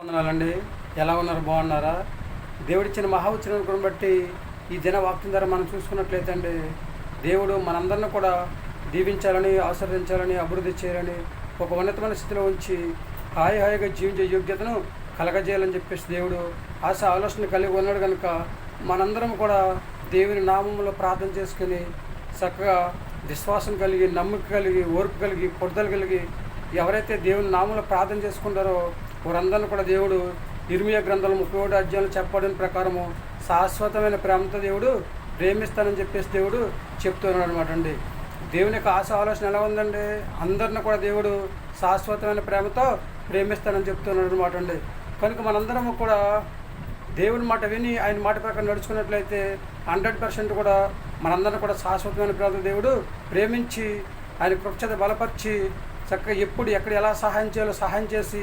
వందనాలండి. ఎలా ఉన్నారు? బాగున్నారా? దేవుడిచ్చిన మహాఉచ్చరణను బట్టి ఈ దిన వాక్యం ద్వారా మనం చూసుకున్నట్లయితే అండి, దేవుడు మనందరిని కూడా దీవించాలని, ఆశీర్వదించాలని, అభివృద్ధి చేయాలని, ఒక ఉన్నతమైన స్థితిలో ఉంచి హాయిగా జీవించే యోగ్యతను కలగజేయాలని చెప్పేసి దేవుడు ఆలోచన కలిగి ఉన్నాడు. కనుక మనందరం కూడా దేవుని నామంలో ప్రార్థన చేసుకుని చక్కగా విశ్వాసం కలిగి, నమ్మకం కలిగి, ఓర్పు కలిగి, పట్టుదల కలిగి ఎవరైతే దేవుని నామంలో ప్రార్థన చేసుకుంటారో వారందరినీ కూడా దేవుడు ఇర్మియా గ్రంథంలో 31 అధ్యాయంలో చెప్పబడిన ప్రకారము శాశ్వతమైన ప్రేమతో దేవుడు ప్రేమిస్తానని చెప్పేసి దేవుడు చెప్తున్నాడు అనమాట అండి. దేవుని యొక్క ఆలోచన ఎలా ఉందండి? అందరిని కూడా దేవుడు శాశ్వతమైన ప్రేమతో ప్రేమిస్తానని చెప్తున్నాడు అనమాట అండి. కనుక మనందరము కూడా దేవుని మాట విని ఆయన మాట ప్రకారం నడుచుకున్నట్లయితే 100% కూడా మనందరం కూడా శాశ్వతమైన ప్రేమతో దేవుడు ప్రేమించి ఆయన కృపచేత బలపరిచి చక్కగా ఎప్పుడు ఎక్కడ ఎలా సహాయం చేయాలో సహాయం చేసి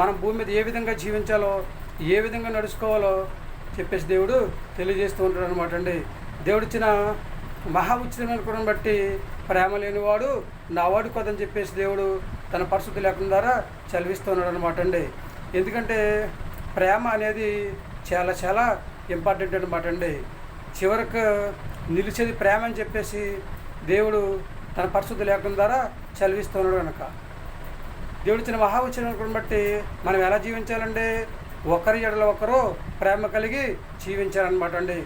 మనం భూమి మీద ఏ విధంగా జీవించాలో, ఏ విధంగా నడుచుకోవాలో చెప్పేసి దేవుడు తెలియజేస్తూ ఉంటాడు అనమాట అండి. దేవుడిచ్చిన ఉచితమైన కృపను బట్టి ప్రేమ లేనివాడు నావాడు కొదని చెప్పేసి దేవుడు తన పరిస్థితి లేకుండా ద్వారా చదివిస్తున్నాడు అనమాట అండి. ఎందుకంటే ప్రేమ అనేది చాలా చాలా ఇంపార్టెంట్ అనమాట అండి. చివరికి నిలిచేది ప్రేమ అని చెప్పేసి దేవుడు తన పరిస్థితి లేకుండా ద్వారా చదివిస్తున్నాడు కనుక దేవుడిచ్చిన ఉచితమైన బట్టి మనం ఎలా జీవించాలంటే ఒకరి ఎడల ఒకరు ప్రేమ కలిగి జీవించాలన్నమాట అండి.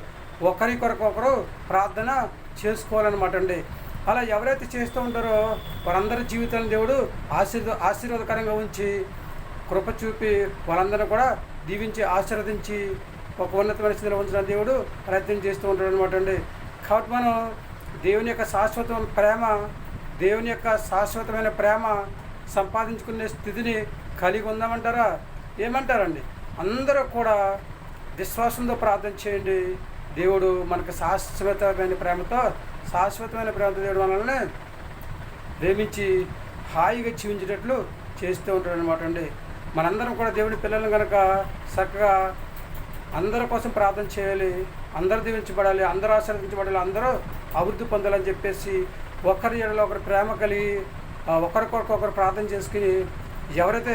ఒకరి కొరకు ఒకరు ప్రార్థన చేసుకోవాలన్నమాట అండి. అలా ఎవరైతే చేస్తూ ఉంటారో వారందరి జీవితాలను దేవుడు ఆశీర్వాదకరంగా ఉంచి కృప చూపి వాళ్ళందరూ కూడా దీవించి ఆశీర్వదించి ఒక ఉన్నతమైన స్థితిలో ఉంచిన దేవుడు ప్రయత్నం చేస్తూ ఉంటాడు అనమాట అండి. కాబట్టి మనం దేవుని యొక్క శాశ్వతమైన ప్రేమ సంపాదించుకునే స్థితిని కలిగి ఉందామంటారా? ఏమంటారండి? అందరూ కూడా విశ్వాసంతో ప్రార్థన చేయండి. దేవుడు మనకు శాశ్వతమైన ప్రేమతో దేవుడు మనల్ని ప్రేమించి హాయిగా జీవించేటట్లు చేస్తూ ఉంటాడు అనమాట అండి. మనందరం కూడా దేవుని పిల్లలను కనుక చక్కగా అందరి కోసం ప్రార్థన చేయాలి, అందరూ దీవించబడాలి, అందరూ ఆశీర్వదించబడాలి, అందరూ అభివృద్ధి పొందాలని చెప్పేసి ఒకరి ఎడలో ఒకరు ప్రేమ కలిగి ఒకరికొరకు ఒకరు ప్రార్థన చేసుకుని ఎవరైతే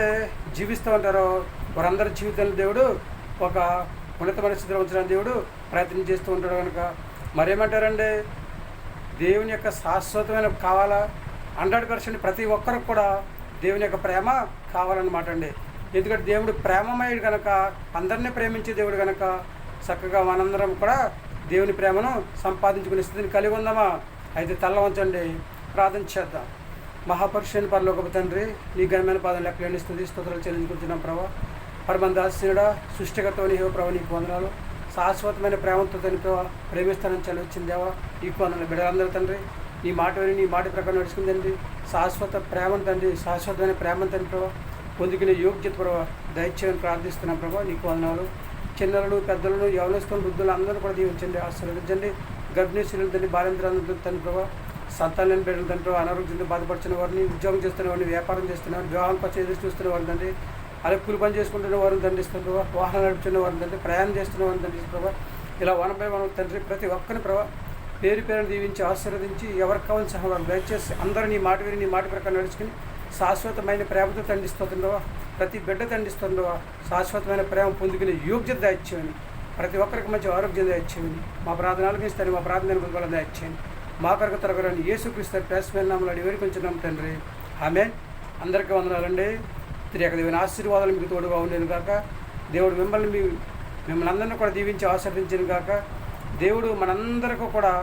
జీవిస్తూ ఉంటారో వారందరి జీవితాన్ని దేవుడు ఒక ఉన్నతమైన స్థితిలో ఉంచడానికి దేవుడు ప్రయత్నం చేస్తూ ఉంటాడు. కనుక మరేమంటారండి? దేవుని యొక్క శాశ్వతమైన కావాలా? 100% ప్రతి ఒక్కరికి కూడా దేవుని యొక్క ప్రేమ కావాలన్నమాట అండి. ఎందుకంటే దేవుడు ప్రేమమయుడు కనుక, అందరినీ ప్రేమించే దేవుడు కనుక చక్కగా మనందరం కూడా దేవుని ప్రేమను సంపాదించుకునే స్థితిని కలిగి ఉందామా? అయితే తల్ల వంచండి, ప్రార్థన చేద్దాం. మహాపరుషుని పరలోకపు తండ్రి, నీ ఘనమైన పాదం లెక్కలేని స్తోత్రాలు చెల్లించుకుంటున్నాం ప్రభా. పరమందాసీనుడా, సృష్టికర్త నీవు ప్రభా, నీకు వందనాలు. శాశ్వతమైన ప్రేమతో తండ్రి ప్రభా ప్రేమిస్తానని చదివించిందేవా నీకు వందనాలు. బిడ్డలందరూ తండ్రి నీ మాట విని నీ మాట ప్రకారం నడుచుకుందండి. శాశ్వత ప్రేమను తండ్రి, శాశ్వతమైన ప్రేమను తండ్రి ప్రభా పొందుకునే యోగ్యత ప్రభా దయచేయని ప్రార్థిస్తున్నాం ప్రభా, నీకు వందనాలు. చిన్నలను, పెద్దలను, యవనస్తులను, వృద్ధులు అందరూ కూడా దీవించండి, ఆశీర్వదించండి. గర్భిణీ స్త్రీలు తండ్రి, బాలింతరాలను తండ్రి ప్రభా, సంతానం బిడ్డలు తండ్రి, అనారోగ్యంతో బాధపడుతున్న వారిని, ఉద్యోగం చేస్తున్న వారిని, వ్యాపారం చేస్తున్న వారిని, వివాహం కోసం ఎదురు చూస్తున్న వారిని తండ్రి, అలాగే కూలి పని చేసుకుంటున్న వారిని దండిస్తున్న ప్రభావ, వాహనం నడుపుతున్న వారిని తండ్రి, ప్రయాణం చేస్తున్న వారిని దండిస్తున్న ప్రభావ, ఇలా 1 by 1 తండ్రి ప్రతి ఒక్కరిని ప్రభావ పేరుని దీవించి ఆశీర్వదించి ఎవరికి కావాల్సిన సహాయం దయచేసి అందరూ నీ మాట విని నీ మాట ప్రకారం నడుచుకుని శాశ్వతమైన ప్రేమతో తండిస్తుండవా, ప్రతి బిడ్డ తండిస్తుండవా, శాశ్వతమైన ప్రేమ పొందుకునే యోగ్యత దయచేయని, ప్రతి ఒక్కరికి మంచి ఆరోగ్యం దయచేయని, మా ప్రార్థనలకు ఇస్తాను, మా ప్రార్థన బలం దయచేయండి. మా కొరకు తరగని యేసుక్రీస్తు పేసమైన నామములో అడిగి వేడుకొంచున్నాం తండ్రి, ఆమేన్. అందరికీ వందనాలండి. తిరిగి దేవుని ఆశీర్వాదాలు మీకు తోడుగా ఉండేను కాక, దేవుడు మిమ్మల్ని అందరినీ కూడా దీవించి ఆశీర్వదించను కాక, దేవుడు మనందరికీ కూడా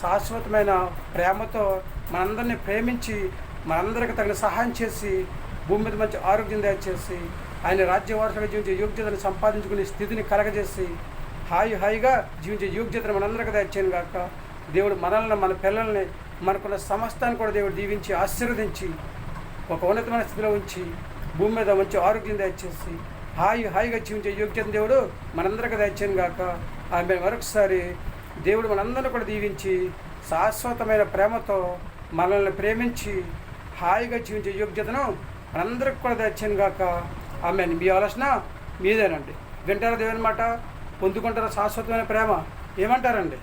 శాశ్వతమైన ప్రేమతో మనందరినీ ప్రేమించి మనందరికీ తగిన సహాయం చేసి భూమి మీద మంచి ఆరోగ్యం దయచేసి ఆయన రాజ్యవారసుగా జీవించే యోగ్యతను సంపాదించుకునే స్థితిని కలగజేసి హాయిగా జీవించే యోగ్యతను మనందరికీ దయచేయను కాక, దేవుడు మనల్ని, మన పిల్లల్ని, మనకున్న సమస్తాన్ని కూడా దేవుడు దీవించి ఆశీర్వదించి ఒక ఉన్నతమైన స్థితిలో ఉంచి భూమి మీద మంచి ఆరోగ్యం దయచేసి హాయిగా జీవించే యోగ్యతను దేవుడు మనందరికీ దయచేయను కాక, ఆమె మరొకసారి దేవుడు మనందరినీ కూడా దీవించి శాశ్వతమైన ప్రేమతో మనల్ని ప్రేమించి హాయిగా జీవించే యోగ్యతను మనందరికి కూడా దయచేయను కాక, ఆమె. మీ ఆలోచన మీదేనండి. వింటారా దేవుని మాట? పొందుకుంటారా శాశ్వతమైన ప్రేమ? ఏమంటారండి?